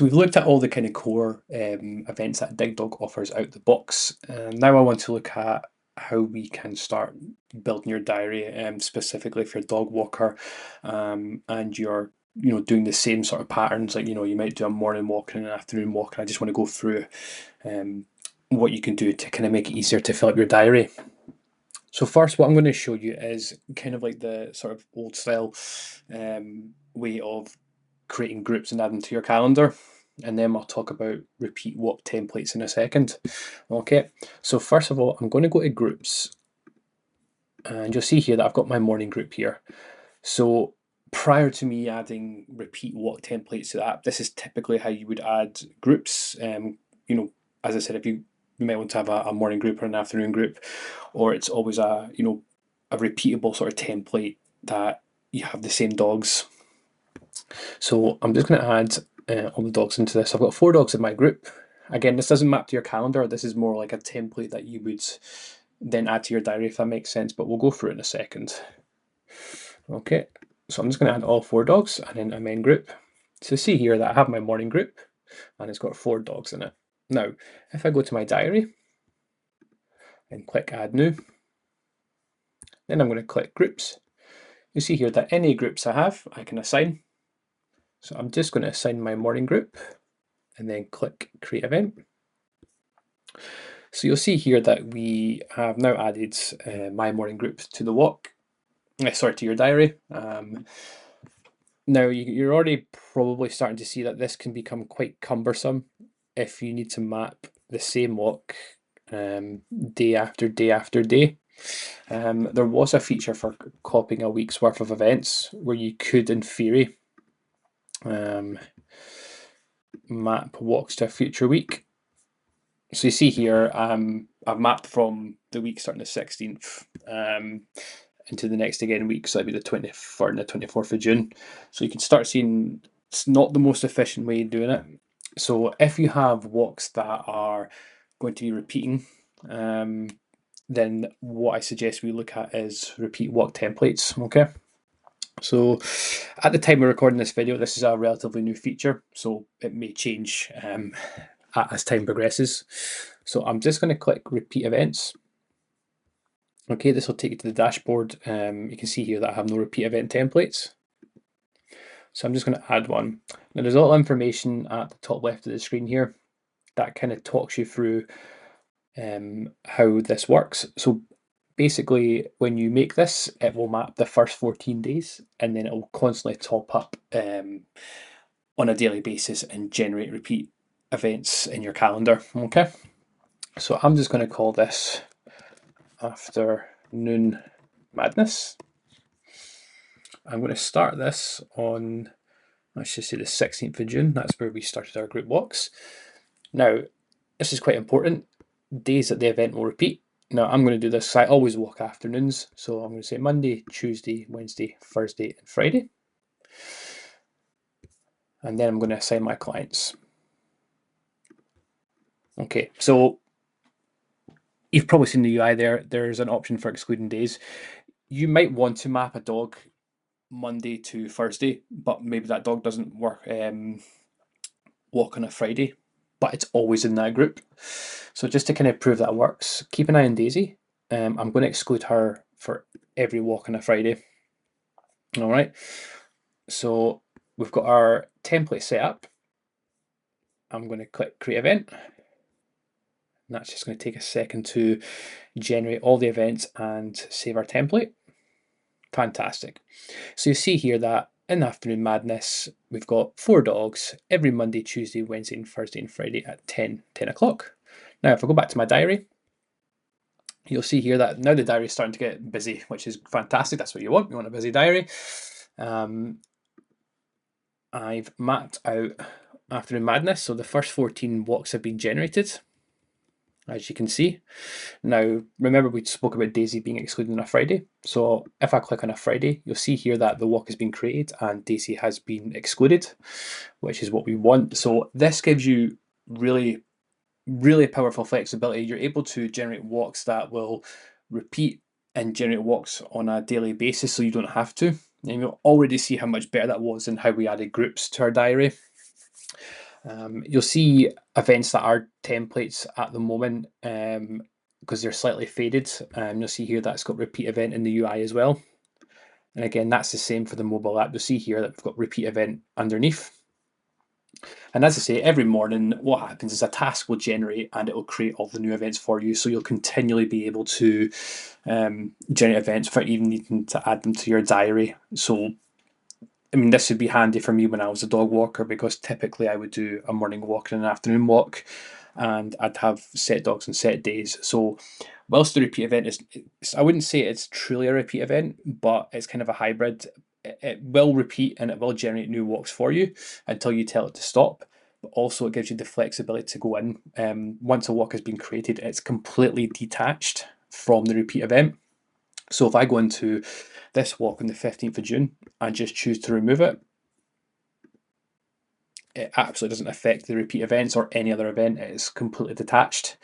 So we've looked at all the kind of core events that DiggDawg offers out the box. Now I want to look at how we can start building your diary, specifically for your dog walker, and you're doing the same sort of patterns. Like you might do a morning walk and an afternoon walk. And I just want to go through what you can do to kind of make it easier to fill up your diary. So first, what I'm going to show you is kind of like the sort of old style way of creating groups and adding to your calendar, and then we'll talk about repeat walk templates in a second. Okay, so first of all, I'm going to go to groups, and you'll see here that I've got my morning group here. So prior to me adding repeat walk templates to the app, this is typically how you would add groups. As I said, if you might want to have a morning group or an afternoon group, or it's always a repeatable sort of template that you have the same dogs. So I'm just going to add all the dogs into this. I've got 4 dogs in my group. Again, this doesn't map to your calendar. This is more like a template that you would then add to your diary, if that makes sense, but we'll go through it in a second. Okay, so I'm just going to add all 4 dogs and then a main group. So see here that I have my morning group and it's got 4 dogs in it. Now, if I go to my diary and click add new, then I'm going to click groups. You see here that any groups I have, I can assign. So I'm just going to assign my morning group and then click create event. So you'll see here that we have now added my morning group to the walk, to your diary. Now you're already probably starting to see that this can become quite cumbersome if you need to map the same walk day after day after day. There was a feature for copying a week's worth of events where you could, in theory, map walks to a future week. So you see here, I've mapped from the week starting the 16th into the next again week, so that'd be the 23rd and the 24th of June. So you can start seeing it's not the most efficient way of doing it. So if you have walks that are going to be repeating, then what I suggest we look at is repeat walk templates. Okay. So at the time we're recording this video, this is a relatively new feature, so it may change as time progresses. So I'm just going to click repeat events. Okay, this will take you to the dashboard. You can see here that I have no repeat event templates. So I'm just going to add one. Now there's a lot of information at the top left of the screen here that kind of talks you through how this works. So basically, when you make this, it will map the first 14 days, and then it will constantly top up on a daily basis and generate repeat events in your calendar. Okay, so I'm just going to call this Afternoon Madness. I'm going to start this on, let's just say, the 16th of June. That's where we started our group walks. Now, this is quite important. Days that the event will repeat. Now I'm going to do this. I always walk afternoons, so I'm going to say Monday, Tuesday, Wednesday, Thursday, and Friday. And then I'm going to assign my clients. Okay, so you've probably seen the UI there. There's an option for excluding days. You might want to map a dog Monday to Thursday, but maybe that dog doesn't walk on a Friday, but it's always in that group. So just to kind of prove that works, keep an eye on Daisy. I'm going to exclude her for every walk on a Friday. All right. So we've got our template set up. I'm going to click create event. And that's just going to take a second to generate all the events and save our template. Fantastic. So you see here that in Afternoon Madness, we've got 4 dogs every Monday, Tuesday, Wednesday, and Thursday and Friday at 10 o'clock. Now, if I go back to my diary, you'll see here that now the diary is starting to get busy, which is fantastic. That's what you want. You want a busy diary. I've mapped out Afternoon Madness. So the first 14 walks have been generated, as you can see. Now, remember we spoke about Daisy being excluded on a Friday. So if I click on a Friday, you'll see here that the walk has been created and Daisy has been excluded, which is what we want. So this gives you really powerful flexibility. You're able to generate walks that will repeat and generate walks on a daily basis, so you don't have to. And you'll already see how much better that was and how we added groups to our diary. You'll see events that are templates at the moment because they're slightly faded. You'll see here that's got repeat event in the UI as well. And again, that's the same for the mobile app. You'll see here that we've got repeat event underneath. And as I say, every morning, what happens is a task will generate and it will create all the new events for you. So you'll continually be able to generate events without even needing to add them to your diary. So I mean, this would be handy for me when I was a dog walker because typically I would do a morning walk and an afternoon walk, and I'd have set dogs and set days. So, whilst the repeat event is, I wouldn't say it's truly a repeat event, but it's kind of a hybrid. It will repeat and it will generate new walks for you until you tell it to stop. But also, it gives you the flexibility to go in. Once a walk has been created, it's completely detached from the repeat event. So if I go into this walk on the 15th of June and just choose to remove it, it absolutely doesn't affect the repeat events or any other event. It is completely detached.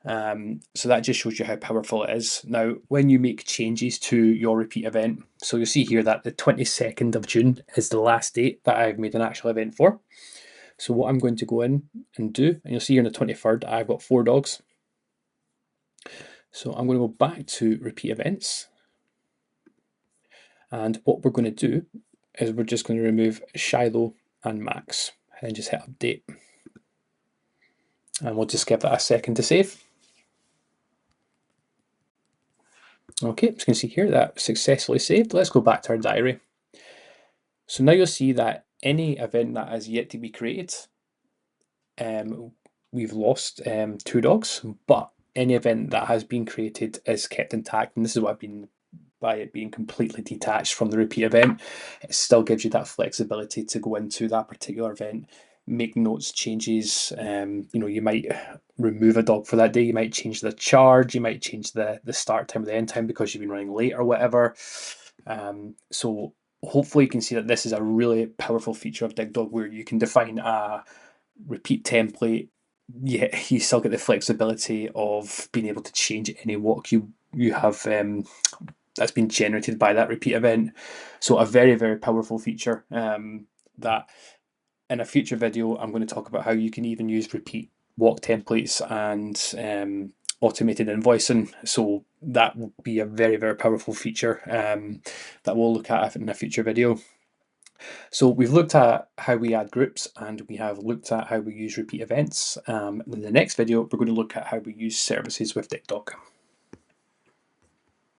So that just shows you how powerful it is. Now, when you make changes to your repeat event, so you'll see here that the 22nd of June is the last date that I've made an actual event for. So what I'm going to go in and do, and you'll see here on the 23rd, I've got 4 dogs. So I'm going to go back to repeat events. And what we're going to do is we're just going to remove Shiloh and Max and just hit update. And we'll just give that a second to save. Okay, as you can see here, that successfully saved. Let's go back to our diary. So now you'll see that any event that has yet to be created, we've lost 2 dogs, but any event that has been created is kept intact. And this is what I've been by it being completely detached from the repeat event. It still gives you that flexibility to go into that particular event, make notes, changes. You might remove a dog for that day. You might change the charge. You might change the start time or the end time because you've been running late or whatever. So hopefully you can see that this is a really powerful feature of DiggDawg where you can define a repeat template, yet you still get the flexibility of being able to change any walk you have that's been generated by that repeat event. So a very, very powerful feature that in a future video, I'm going to talk about how you can even use repeat walk templates and automated invoicing. So that will be a very, very powerful feature that we'll look at in a future video. So we've looked at how we add groups and we have looked at how we use repeat events. In the next video, we're going to look at how we use services with DiggDawg.